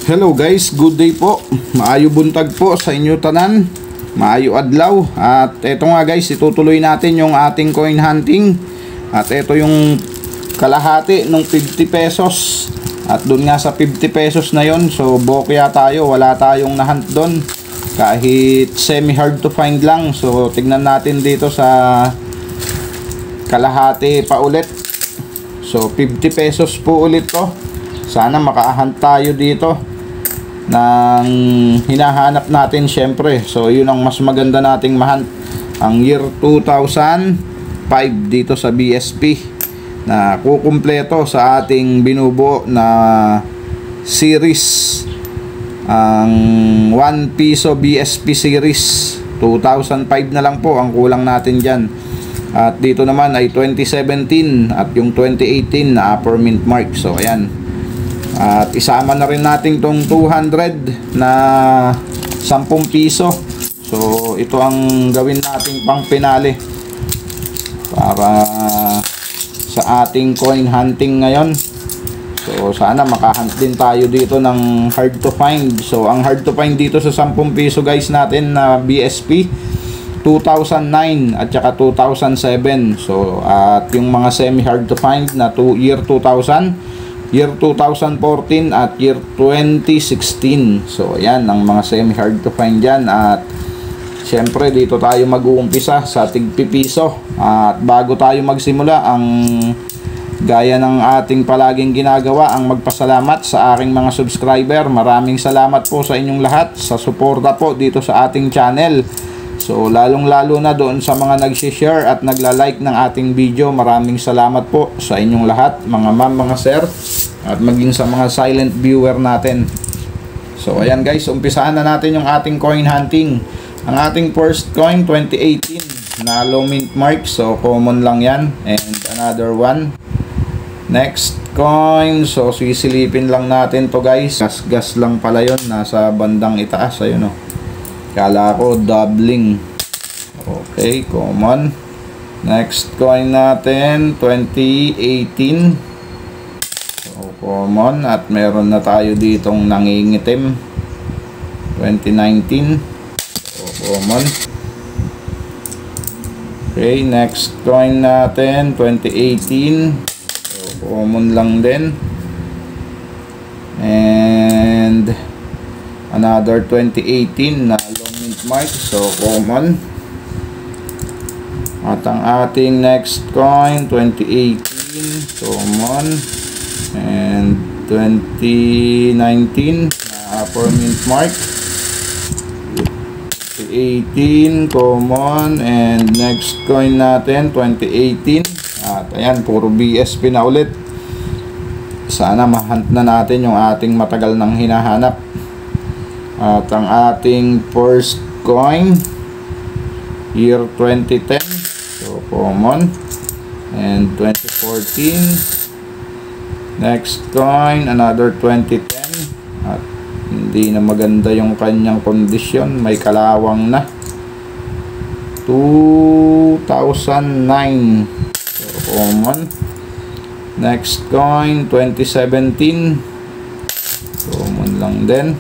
Hello guys, good day po. Maayo buntag po sa inyo tanan. Maayo adlaw. At eto nga guys, itutuloy natin yung ating coin hunting. At eto yung kalahati ng 50 pesos. At dun nga sa 50 pesos na yon, so bokya tayo, wala tayong nahunt dun. Kahit semi hard to find lang. So tignan natin dito sa kalahati pa ulit. So 50 pesos po ulit to. Sana makahunt tayo dito ng hinahanap natin syempre. So yun ang mas maganda nating mahunt, ang year 2005 dito sa BSP na kukumpleto sa ating binubuo na series, ang 1 piso BSP series. 2005 na lang po ang kulang natin dyan. At dito naman ay 2017 at yung 2018 na upper mint mark. So ayan. At isama na rin natin tong 200 na 10 piso. So ito ang gawin nating pang pinali para sa ating coin hunting ngayon. So sana makahunt din tayo dito ng hard to find. So ang hard to find dito sa 10 piso guys natin na BSP, 2009 at saka 2007. So at yung mga semi hard to find na year 2000, year 2014 at year 2016. So ayan ang mga semi hard to find dyan. At syempre dito tayo mag-uumpisa sa tig-pipiso. At bago tayo magsimula, ang gaya ng ating palaging ginagawa, ang magpasalamat sa aking mga subscriber. Maraming salamat po sa inyong lahat sa suporta po dito sa ating channel. So lalong lalo na doon sa mga nag-share at nagla-like ng ating video. Maraming salamat po sa inyong lahat, mga ma'am, mga sir, at maging sa mga silent viewer natin. So ayan guys, umpisahan na natin yung ating coin hunting. Ang ating first coin 2018 na low mint mark, so common lang yan. And another one. Next coin, so sisilipin lang natin to guys. Gas lang pala yon, nasa bandang itaas. Ayun o, kala ko doubling. Okay, common. Next coin natin 2018, so common. At meron na tayo ditong nangingitim 2019, so common. Okay, next coin natin 2018, so common lang din. And another 2018 na low mint mark, so common. At ang ating next coin 2018, common. And 2019 na upper mint mark, 2018 common. And next coin natin 2018. At ayan, puro BSP na ulit. Sana mahunt na natin yung ating matagal nang hinahanap. At ang ating first coin year 2010, so common. And 2014. Next coin another 2010. At hindi na maganda yung kanyang kondisyon, may kalawang na. 2009, so common. Next coin 2017, common lang din.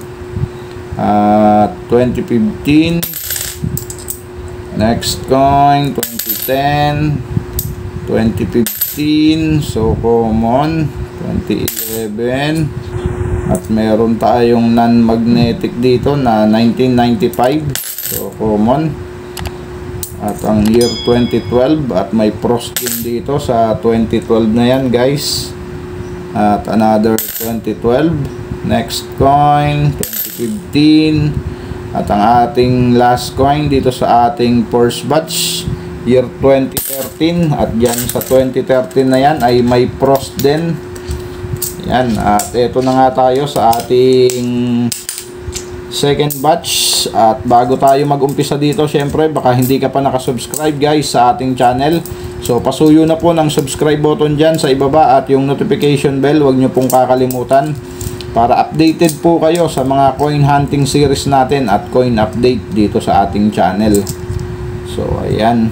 2015. Next coin 2010, 2015, so common. 2011. At meron tayong non-magnetic dito na 1995, so common. At ang year 2012, at may frost din dito sa 2012 na yan guys. At another 2012. Next coin 2015. At ang ating last coin dito sa ating first batch year 2013. At dyan sa 2013 na yan ay may frost din. Yan. At ito na nga tayo sa ating second batch. At bago tayo mag-umpisa dito, syempre baka hindi ka pa nakasubscribe guys sa ating channel. So pasuyo na po ng subscribe button dyan sa ibaba at yung notification bell, huwag nyo pong kakalimutan para updated po kayo sa mga coin hunting series natin at coin update dito sa ating channel. So ayan,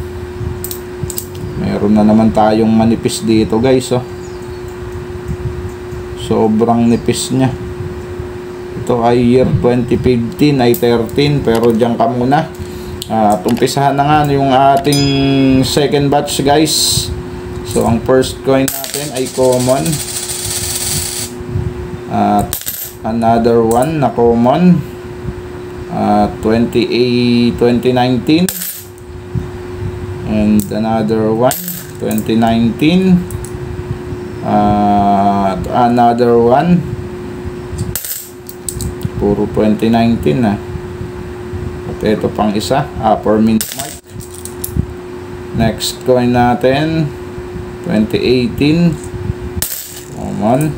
meron na naman tayong manipis dito guys, oh. Sobrang nipis niya. Ito ay year 2015 ay 13, pero diyan ka muna. At umpisahan na nga yung ating second batch guys. So ang first coin natin ay common. At another one na common. 2019. And another one 2019. Another one, puro 2019 na. At ito pang isa, upper mint mark. Next coin natin 2018 common.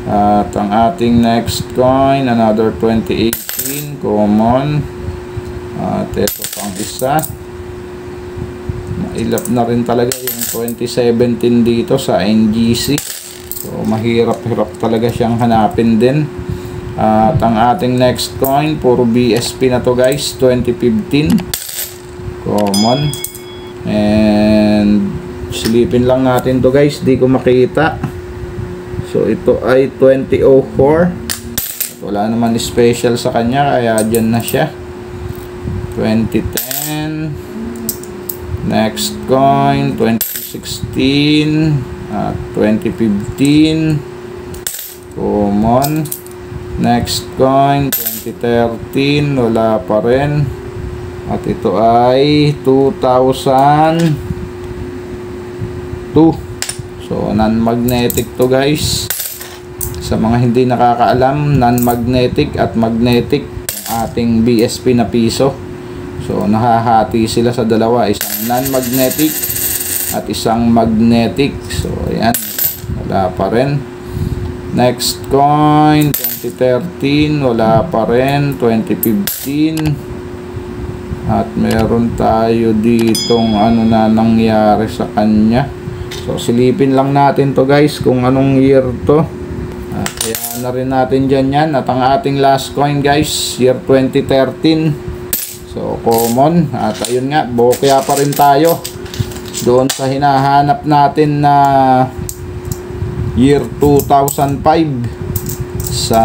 At ang ating next coin, another 2018 common. At ito pang isa, mailap na rin talaga yung 2017 dito sa NGC. So mahirap-hirap talaga siyang hanapin din. At ang ating next coin, puro BSP na to guys, 2015 common. And silipin lang natin to guys, di ko makita. So ito ay 2004. At wala naman special sa kanya, kaya dyan na siya. 2010. Next coin 2016 at 2015 common. Next coin 2013, wala pa rin. At ito ay 2002. So non-magnetic to guys. Sa mga hindi nakakaalam, non-magnetic at magnetic ang ating BSP na piso. So nahahati sila sa dalawa, isang non-magnetic at isang magnetic. So ayan, wala pa rin. Next coin 2013, wala pa rin. 2015. At meron tayo ditong ano na nangyari sa kanya. So silipin lang natin to guys kung anong year to. At kaya na rin natin dyan yan. At ang ating last coin guys, year 2013. So common. At ayun nga, bokya pa rin tayo doon sa hinahanap natin na year 2005 sa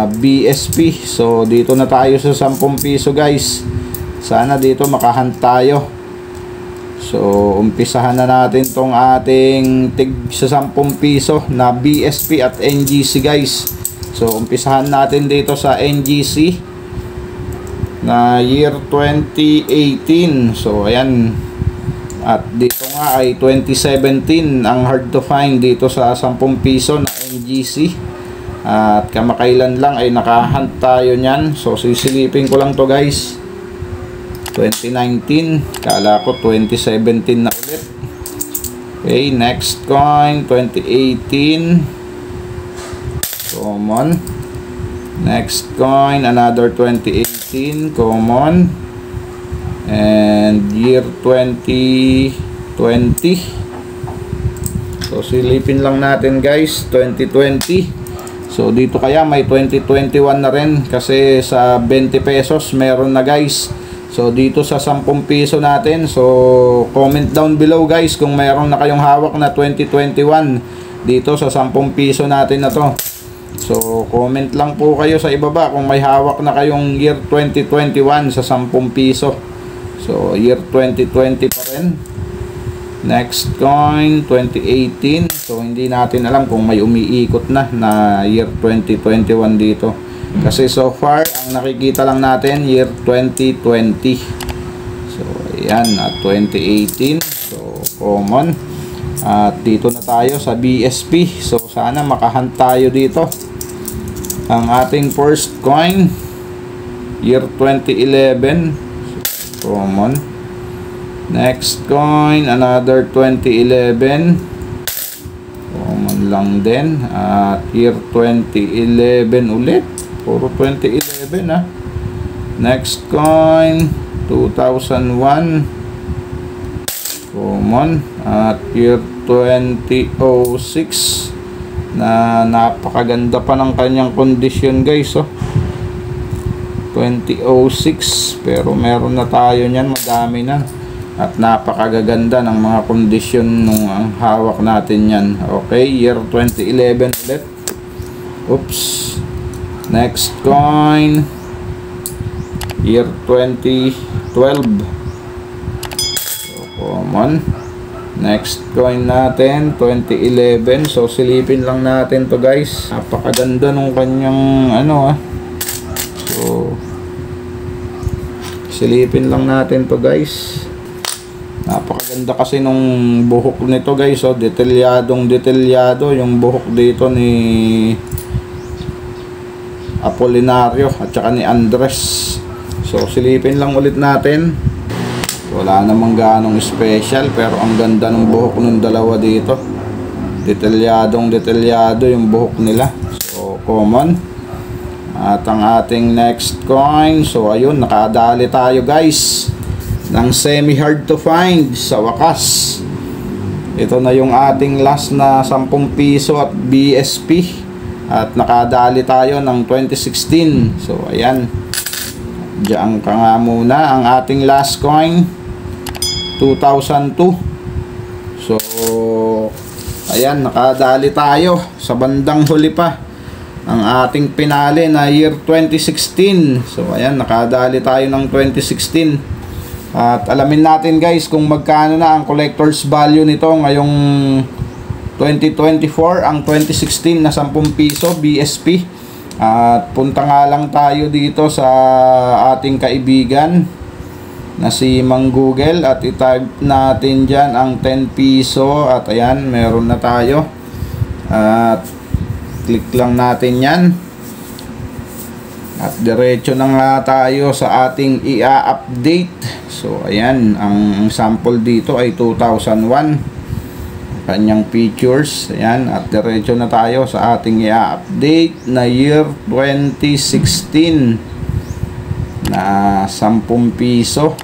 BSP. So dito na tayo sa 10 piso guys. Sana dito makahunt tayo. So umpisahan na natin tong ating tig sa 10 piso na BSP at NGC guys. So umpisahan natin dito sa NGC na year 2018. So ayan. At dito nga ay 2017 ang hard to find dito sa 10 piso na NGC. At kamakailan lang ay nakahunt tayo nyan. So sisilipin ko lang to guys. 2019, kala ko 2017 na ulit. Okay, next coin 2018 common. Next coin another 2018 common. And year 2020. So silipin lang natin guys, 2020. So dito kaya may 2021 na rin kasi sa 20 pesos meron na guys. So dito sa 10 piso natin, so comment down below guys kung mayroon na kayong hawak na 2021 dito sa 10 piso natin na to. So comment lang po kayo sa ibaba kung may hawak na kayong year 2021 sa 10 piso. So year 2020 pa rin. Next coin 2018. So hindi natin alam kung may umiikot na year 2021 dito. Kasi so far, ang nakikita lang natin, year 2020. So, ayan, at 2018. So, common. At dito na tayo sa BSP. So, sana makahunt tayo dito. Ang ating first coin, year 2011. So, common. Next coin, another 2011. Common lang din. At year 2011 ulit. Puro 2011 ah. Next coin 2001 common. At year 2006 na napakaganda pa ng kanyang kondisyon guys oh. 2006 pero meron na tayo niyan, madami na. At napakagaganda ng mga kondisyon nung ang hawak natin yan. Okay, year 2011 ulit. Oops. Next coin, year 2012. So, common. Next coin natin, 2011. So, silipin lang natin to guys. Napakaganda nung kanyang ano So, silipin lang natin to guys. Napakaganda kasi nung buhok nito guys. So, detalyadong detalyado yung buhok dito ni Apolinario at saka ni Andres. So, silipin lang ulit natin. Wala namang ganong special, pero ang ganda ng buhok ng dalawa dito. Detalyadong detalyado yung buhok nila. So, common. At ang ating next coin, so ayun, nakadali tayo guys ng semi hard to find sa wakas. Ito na yung ating last na 10 piso at BSP, at nakadali tayo ng 2016. So ayan, diyan ka nga muna ang ating last coin, 2002. So ayan, nakadali tayo sa bandang huli pa ang ating pinali na year 2016. So ayan, nakadali tayo ng 2016. At alamin natin guys kung magkano na ang collector's value nito ngayong 2024, ang 2016 na 10 piso BSP. At punta nga lang tayo dito sa ating kaibigan na si Mang Google at itype natin dyan ang 10 piso at ayan, meron na tayo. At click lang natin yan. At diretso na nga tayo sa ating i-update. So ayan, ang sample dito ay 2001. Kanyang features. Ayan, at diretso na tayo sa ating i-update na year 2016 na 10 piso.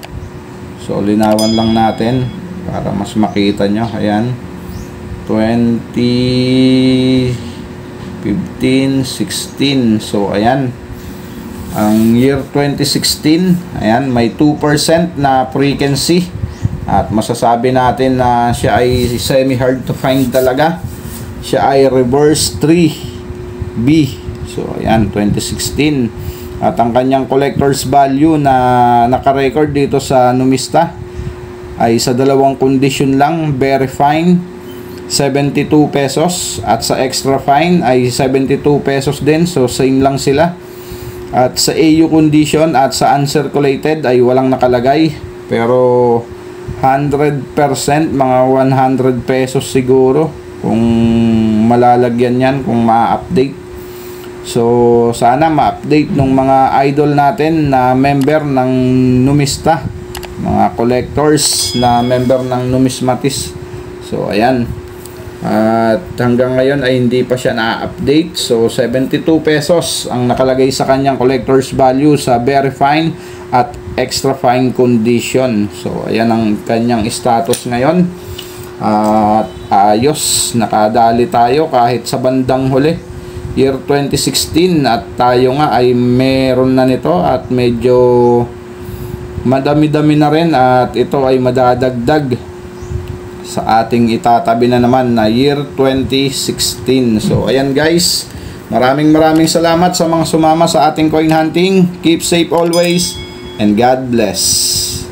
So linawan lang natin para mas makita nyo. Ayan, 20, 15, 16. So ayan, ang year 2016, ayan, may 2% na frequency. At masasabi natin na siya ay semi hard to find talaga. Siya ay reverse 3B. So ayan, 2016. At ang kanyang collector's value na naka-record dito sa Numista ay sa dalawang condition lang, very fine 72 pesos, at sa extra fine ay 72 pesos din. So same lang sila. At sa AU condition at sa uncirculated ay walang nakalagay, pero 100%, mga 100 pesos siguro kung malalagyan yan, kung ma-update. So sana ma-update ng mga idol natin na member ng Numista, mga collectors na member ng Numismatis. So ayan, at hanggang ngayon ay hindi pa siya na-update. So 72 pesos ang nakalagay sa kanyang collector's value sa very fine at extra fine condition. So ayan ang kanyang status ngayon. At ayos, nakadali tayo kahit sa bandang huli, year 2016, at tayo nga ay meron na nito at medyo madami-dami na rin, at ito ay madadagdag sa ating itatabi na naman na year 2016. So ayan guys, maraming salamat sa mga sumama sa ating coin hunting. Keep safe always and God bless.